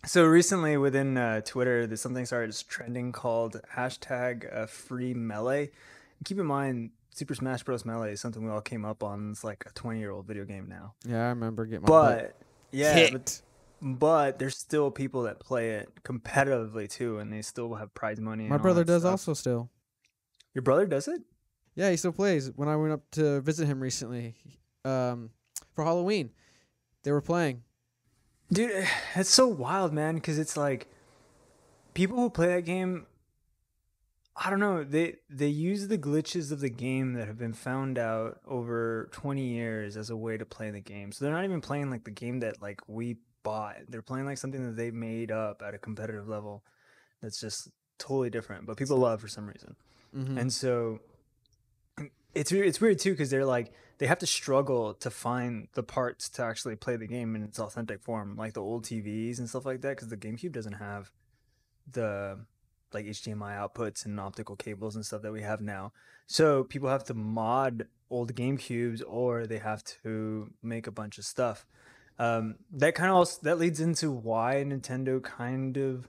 So recently within Twitter, there's something started trending called hashtag free melee. Keep in mind, Super Smash Bros. Melee is something we all came up on. It's like a 20-year-old video game now. Yeah, I remember getting my butt But yeah, but kicked. but there's still people that play it competitively too, and they still have prize money My and all brother that does stuff. also still. Your brother does it? Yeah, he still plays. When I went up to visit him recently, for Halloween, they were playing. Dude, it's so wild, man, because it's like people who play that game, I don't know. They use the glitches of the game that have been found out over 20 years as a way to play the game. So they're not even playing like the game that like we bought. They're playing like something that they made up at a competitive level that's just totally different, but people love for some reason. Mm-hmm. And so it's weird too because they're like they have to struggle to find the parts to actually play the game in its authentic form, like the old TVs and stuff like that, because the GameCube doesn't have the like HDMI outputs and optical cables and stuff that we have now. So people have to mod old GameCubes or they have to make a bunch of stuff. That kind of also that leads into why Nintendo kind of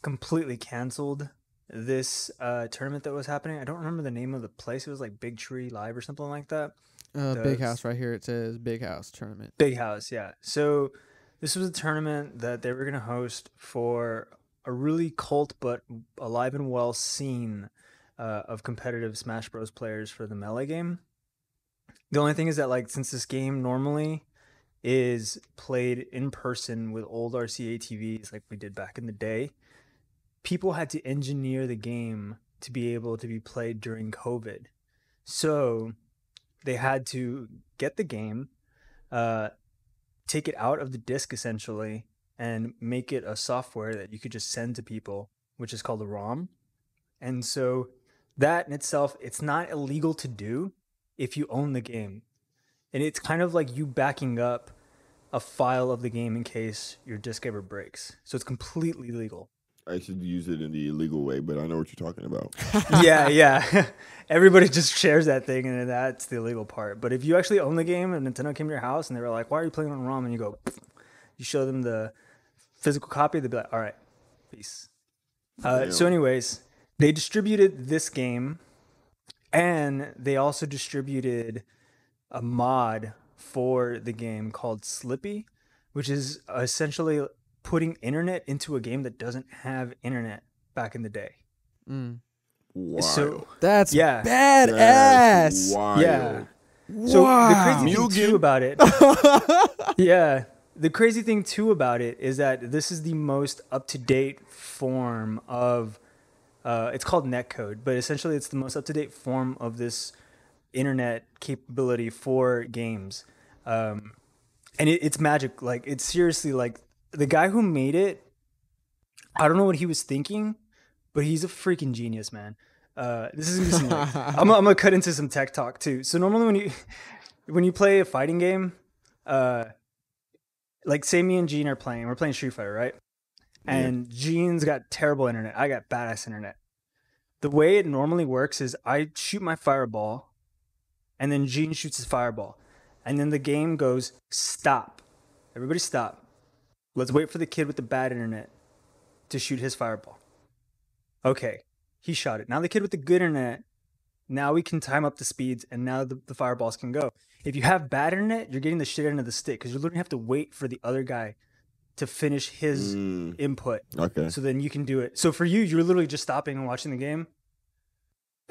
completely canceled this tournament that was happening. I don't remember the name of the place. It was like Big Tree Live or something like that. Big The House right here. It says Big House Tournament. Big House, yeah. So this was a tournament that they were going to host for a really cult but alive and well scene of competitive Smash Bros. Players for the Melee game. The only thing is that, like, since this game normally is played in person with old RCA TVs like we did back in the day, people had to engineer the game to be able to be played during COVID. So they had to get the game, uh, take it out of the disk essentially, and make it a software that you could just send to people, which is called a ROM. And so that in itself, it's not illegal to do if you own the game. And it's kind of like you backing up a file of the game in case your disk ever breaks. So it's completely legal. I should use it in the illegal way, but I know what you're talking about. Yeah, yeah. Everybody just shares that thing, and that's the illegal part. But if you actually own the game and Nintendo came to your house and they were like, "Why are you playing on ROM?" and you go, you show them the physical copy, they'd be like, "All right, peace." So, anyways, they distributed this game, and they also distributed a mod for the game called Slippy, which is essentially putting internet into a game that doesn't have internet back in the day. Mm. Wild. So That's yeah, badass. That's wild. yeah. So the crazy thing Eugene. too about it, yeah, the crazy thing too about it is that this is the most up to date form of. It's called netcode, but essentially it's the most up to date form of this internet capability for games, and it's magic. Like it's seriously like the guy who made it. I don't know what he was thinking, but he's a freaking genius, man. This is gonna be some. Like, I'm gonna cut into some tech talk too. So normally when you play a fighting game, like say me and Gene are playing, we're playing Street Fighter, right? And Gene's got terrible internet. I got badass internet. The way it normally works is I shoot my fireball, and then Gene shoots his fireball, and then the game goes stop. Everybody stop. Let's wait for the kid with the bad internet to shoot his fireball. Okay, he shot it. Now the kid with the good internet, now we can time up the speeds, and now the fireballs can go. If you have bad internet, you're getting the shit end of the stick because you literally have to wait for the other guy to finish his input. Okay. So then you can do it. So for you, you're literally just stopping and watching the game.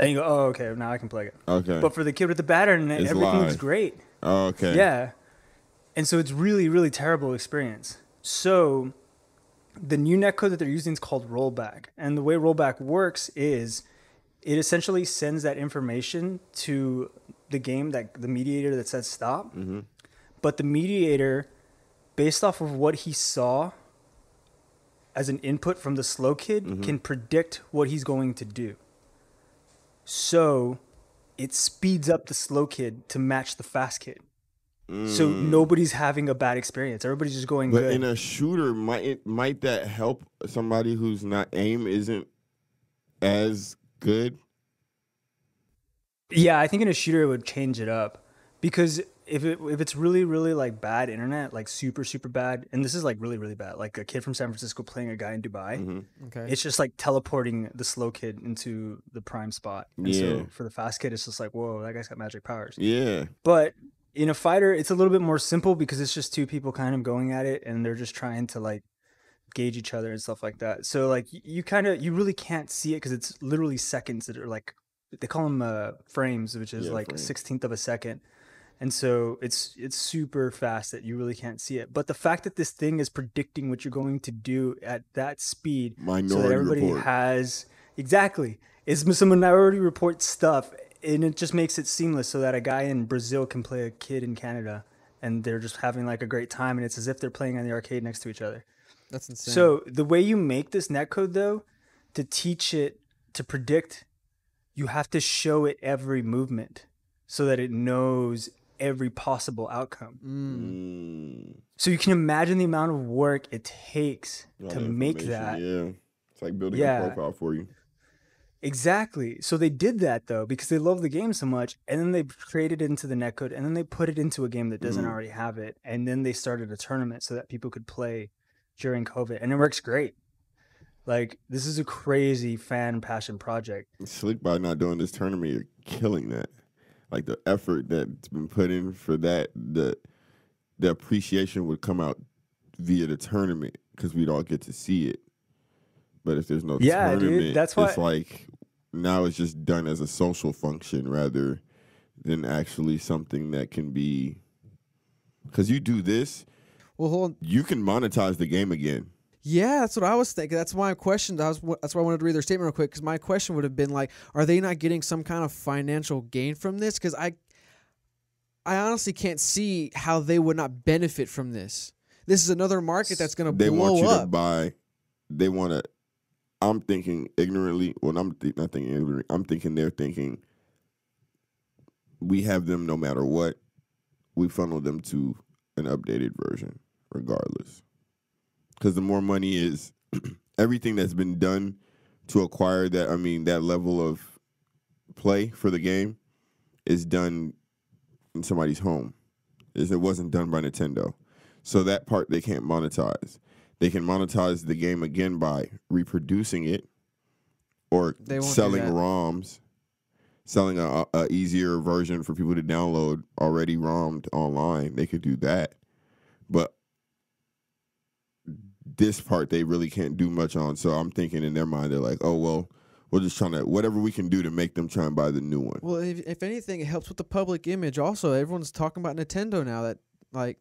And you go, oh, okay, now I can play it. Okay. But for the kid with the bad internet, It's everything looks live. great. Okay. Yeah. And so it's really, really terrible experience. So the new netcode that they're using is called rollback. And the way rollback works is it essentially sends that information to the game, that the mediator that says stop. Mm-hmm. But the mediator, based off of what he saw as an input from the slow kid, can predict what he's going to do. So it speeds up the slow kid to match the fast kid. So nobody's having a bad experience. Everybody's just going But good. in a shooter, might that help somebody who's not aim isn't as good? Yeah, I think in a shooter it would change it up because if it's really really like bad internet, like super super bad, and this is like really really bad, like a kid from San Francisco playing a guy in Dubai, Okay. it's just like teleporting the slow kid into the prime spot. And Yeah. so for the fast kid, it's just like, whoa, that guy's got magic powers. Yeah. But in a fighter, it's a little bit more simple because it's just two people kind of going at it, and they're just trying to like gauge each other and stuff like that. So like you really can't see it because it's literally seconds that are like, they call them frames, which is Yeah, like frame. 1/16 of a second. And so it's super fast that you really can't see it. But the fact that this thing is predicting what you're going to do at that speed, so that Minority everybody Report. has exactly, it's some Minority Report stuff, and it just makes it seamless so that a guy in Brazil can play a kid in Canada, and they're just having like a great time, and it's as if they're playing on the arcade next to each other. That's insane. So the way you make this netcode though, to teach it to predict, you have to show it every movement so that it knows every possible outcome. So you can imagine the amount of work it takes All to the make information, that. Yeah. It's like building Yeah. a profile for you. Exactly. So they did that though because they love the game so much, and then they created it into the netcode, and then they put it into a game that doesn't already have it, and then they started a tournament so that people could play during COVID, and it works great. Like, this is a crazy fan passion project. Slick by not doing this tournament, you're killing that. Like the effort that's been put in for that, the appreciation would come out via the tournament because we'd all get to see it. But if there's no Yeah, dude, tournament, that's why- it's like now it's just done as a social function rather than actually something that can be. Because you do this, Well, hold on. you can monetize the game again. Yeah, that's what I was thinking. That's my question. That's why I wanted to read their statement real quick, because my question would have been like, are they not getting some kind of financial gain from this? Because I honestly can't see how they would not benefit from this. This is another market that's going to They blow want you up. to buy. They want to. I'm thinking ignorantly. Well, I'm not thinking ignorantly. I'm thinking they're thinking. We have them no matter what. We funnel them to an updated version, regardless. Because the more money is, everything that's been done to acquire that. I mean, that level of play for the game is done in somebody's home. It wasn't done by Nintendo. So that part they can't monetize. They can monetize the game again by reproducing it or They won't do selling that. ROMs, selling a easier version for people to download already ROMmed online. They could do that. But this part they really can't do much on. So I'm thinking in their mind, they're like, oh, well, we're just trying to, whatever we can do to make them try and buy the new one. Well, if anything, it helps with the public image. Also, everyone's talking about Nintendo now. That like,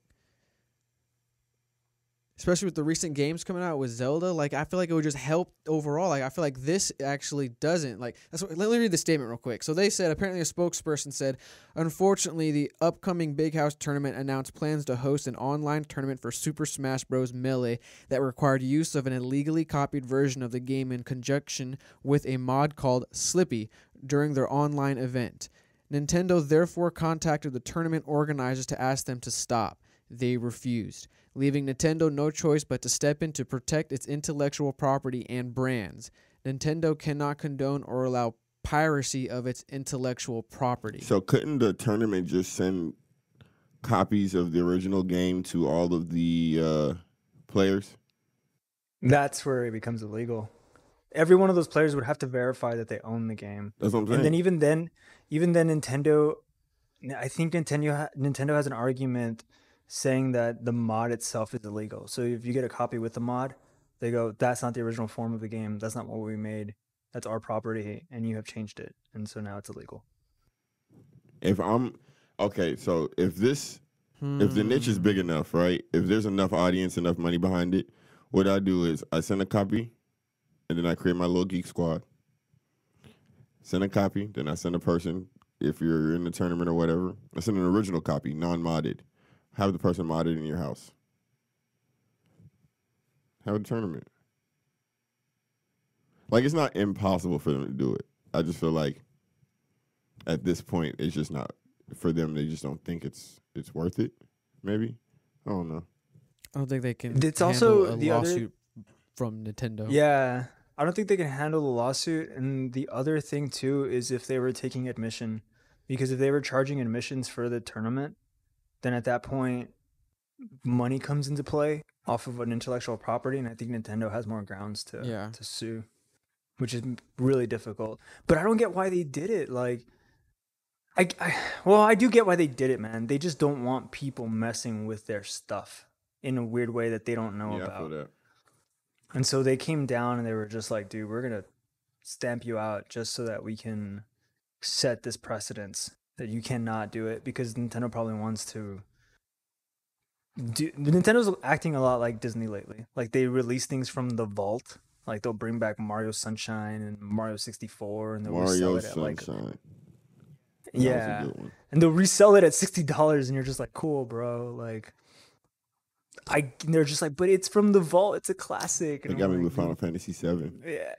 especially with the recent games coming out with Zelda, like I feel like it would just help overall. Like I feel like this actually doesn't. Like that's what, let me read the statement real quick. So they said apparently a spokesperson said, unfortunately, the upcoming Big House tournament announced plans to host an online tournament for Super Smash Bros. Melee that required use of an illegally copied version of the game in conjunction with a mod called Slippy during their online event. Nintendo therefore contacted the tournament organizers to ask them to stop. They refused, leaving Nintendo no choice but to step in to protect its intellectual property and brands. Nintendo cannot condone or allow piracy of its intellectual property. So couldn't the tournament just send copies of the original game to all of the players? That's where it becomes illegal. Every one of those players would have to verify that they own the game. That's what I'm saying. And then even then, Nintendo, I think Nintendo has an argument saying that the mod itself is illegal. So if you get a copy with the mod, they go, that's not the original form of the game. That's not what we made. That's our property, and you have changed it, and so now it's illegal. If the niche is big enough, right? If there's enough audience, enough money behind it, what I do is I send a copy, and then I create my little geek squad. Send a copy, then I send a person. If you're in the tournament or whatever, I send an original copy, non-modded. Have the person modded in your house. Have a tournament. Like, it's not impossible for them to do it. I just feel like at this point, it's just not for them. They just don't think it's worth it. Maybe, I don't know. I don't think they can. It's handle also a the other- lawsuit from Nintendo. Yeah, I don't think they can handle the lawsuit. And the other thing too is if they were taking admission, because if they were charging admissions for the tournament, then at that point, money comes into play off of an intellectual property, and I think Nintendo has more grounds to sue, which is really difficult. But I don't get why they did it. Like, well, I do get why they did it, man. They just don't want people messing with their stuff in a weird way that they don't know Yeah, I about. feel that. And so they came down and they were just like, dude, we're going to stamp you out just so that we can set this precedence that you cannot do it, because Nintendo probably wants to Nintendo's acting a lot like Disney lately. Like, they release things from the vault. Like, they'll bring back Mario Sunshine and Mario 64 and they'll resell it at like Sunshine. yeah, and they'll resell it at $60 and you're just like, cool, bro. Like, they're just like, but it's from the vault. It's a classic. They got me with Final Fantasy VII. Yeah.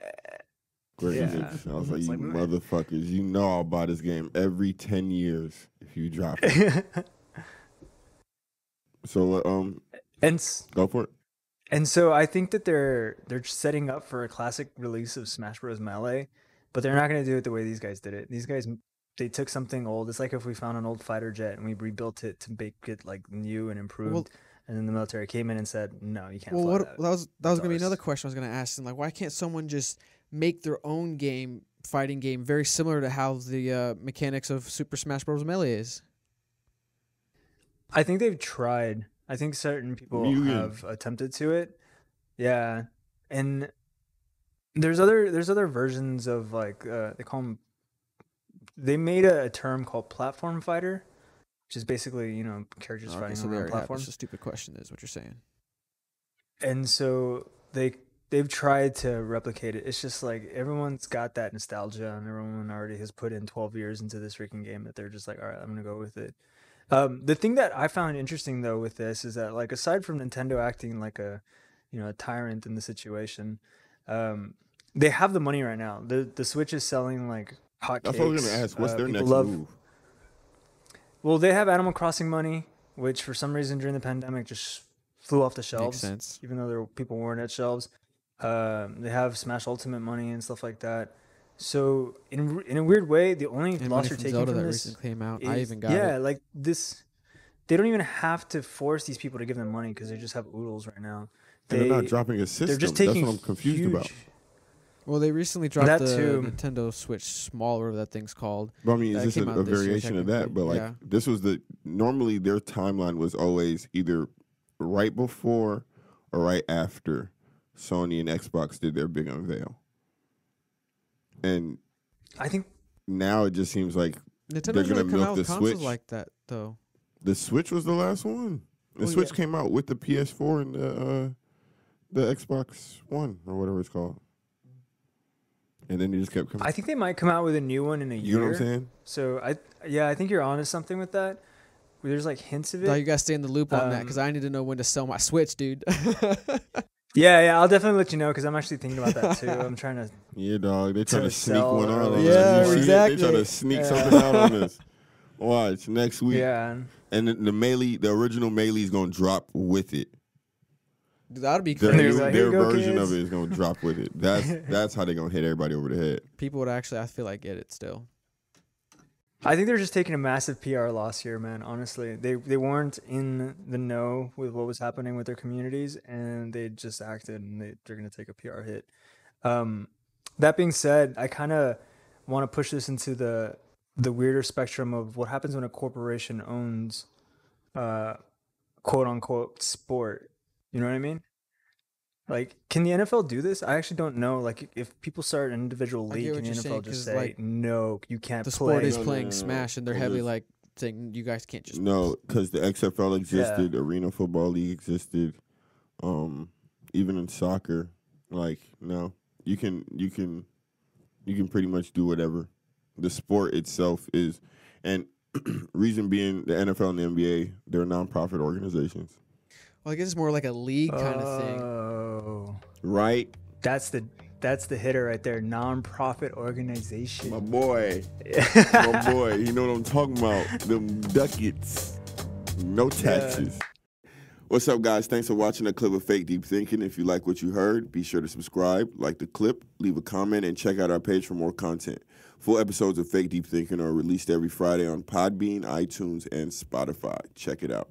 Great. Yeah. I was like, It's you like, man. motherfuckers, you know I'll buy this game every 10 years if you drop it. So, go for it. And so I think that they're setting up for a classic release of Smash Bros. Melee, but they're not going to do it the way these guys did it. These guys, they took something old. It's like if we found an old fighter jet and we rebuilt it to make it like new and improved, and then the military came in and said, "No, you can't." Well, fly that. that was going to be another question I was going to ask them. Like, why can't someone just make their own fighting game, very similar to how the mechanics of Super Smash Bros. Melee is? I think they've tried. I think certain people have attempted to it. Yeah, and there's other versions of like they call them. They made a term called platform fighter, which is basically characters fighting on platforms. That's a stupid question, is what you're saying. And so they've tried to replicate it. It's just like everyone's got that nostalgia, and everyone already has put in 12 years into this freaking game that they're just like, all right, I'm gonna go with it. The thing that I found interesting though with this is that, like, aside from Nintendo acting like a tyrant in the situation, they have the money right now. The Switch is selling like hotcakes. That's what I was gonna ask. What's their next move? Well, they have Animal Crossing money, which for some reason during the pandemic just flew off the shelves. Makes sense. Even though people weren't at shelves. They have Smash Ultimate money and stuff like that. So in a weird way, the only loss you're taking Zelda from that this recently came out, is, I even got it. like this. They don't even have to force these people to give them money because they just have oodles right now. They're not dropping a system. They're just taking. That's what I'm confused about. Well, they recently dropped That the too. Nintendo Switch Small, whatever that thing's called. But I mean, That is this came a out this year, variation of that? But like, yeah. this was normally their timeline was always either right before or right after Sony and Xbox did their big unveil. And I think now it just seems like Nintendo's they're gonna really come milk out the with consoles Switch. like that, though. The Switch was the last one. The Switch came out with the PS4 and the Xbox One or whatever it's called. And then they just kept coming. I think they might come out with a new one in a year. You know what I'm saying? So I think you're onto something with that. Where there's like hints of it. No, you gotta stay in the loop on that, because I need to know when to sell my Switch, dude. Yeah, I'll definitely let you know, because I'm actually thinking about that too. I'm trying to. Yeah, dog. They trying to sneak sell one out on early. us. Yeah, You see it? exactly. They trying to sneak something out on us. Watch next week. Yeah. And the original Melee is gonna drop with it. That'd be Their, crazy. Like, here their you go, version kids. of it is gonna drop with it. That's how they're gonna hit everybody over the head. People would actually, I feel like, get it still. I think they're just taking a massive PR loss here, man. Honestly, they weren't in the know with what was happening with their communities, and they just acted, and they're gonna take a PR hit. That being said, I kind of want to push this into the weirder spectrum of what happens when a corporation owns, quote unquote, sport. You know what I mean? Like, can the NFL do this? I actually don't know. Like, if people start an individual I get league, what can the you're saying, NFL just 'cause, say, like, no, you can't The play? sport is No, playing no. Smash, and they're Well, heavily there's- like saying you guys can't just. No, because the XFL existed, Arena Football League existed, even in soccer. Like, no, you can pretty much do whatever. The sport itself is, and reason being, the NFL and the NBA, they're nonprofit organizations, Well, I guess it's more like a league kind of thing. Oh, right? that's the hitter right there. Non-profit organization. My boy, my boy, you know what I'm talking about? Them ducats, no taxes. What's up, guys? Thanks for watching a clip of Fake Deep Thinking. If you like what you heard, be sure to subscribe, like the clip, leave a comment, and check out our page for more content. Full episodes of Fake Deep Thinking are released every Friday on Podbean, iTunes, and Spotify. Check it out.